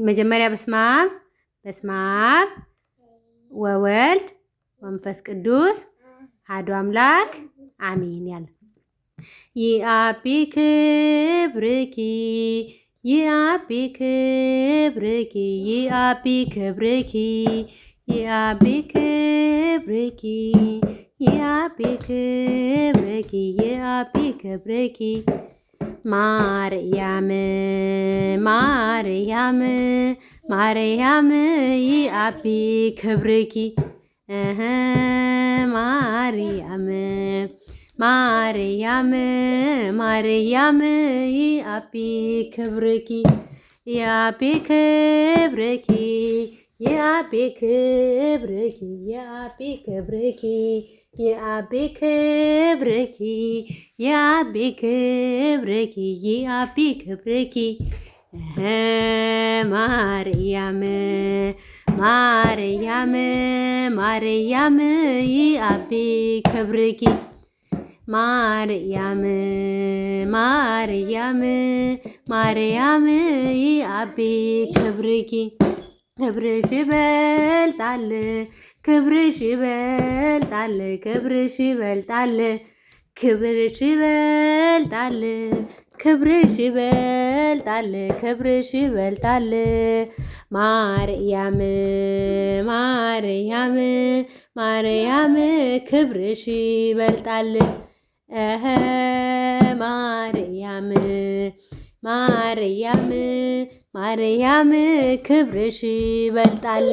መጀመሪያ በስመ አብ ወወልድ ወመንፈስ ቅዱስ አሐዱ አምላክ አሜን ያለ ይአቢ ክብርኪ ይአቢ ክብርኪ ይአቢ ክብርኪ ይአቢ ክብርኪ ይአቢ ክብርኪ ይአቢ ክብርኪ ማርያም ማርያም ማርያም ይአቢ ክብርኪ ማርያም ማርያም ማርያም ይአቢ ክብርኪ ይአቢ ክብርኪ ይአቢ ክብርኪ ይአቢ ክብርኪ ይአቢ ክብርኪ ይአቢ ክብርኪ ይአቢ ክብርኪ ማርያም ማርያም ማርያም ይአቢ ክብርኪ ማርያም ማርያም ማርያም ይአቢ ክብርኪ ክብርሽ ይበልጣል ክብርሽ ይበልጣል ክብርሽ ይበልጣል ክብርሽ ይበልጣል ክብርሽ ይበልጣል ክብርሽ ይበልጣል ማርያም ማርያም ማርያም ክብርሽ ይበልጣል ማርያም ማርያም ማርያም ክብርሽ ይበልጣል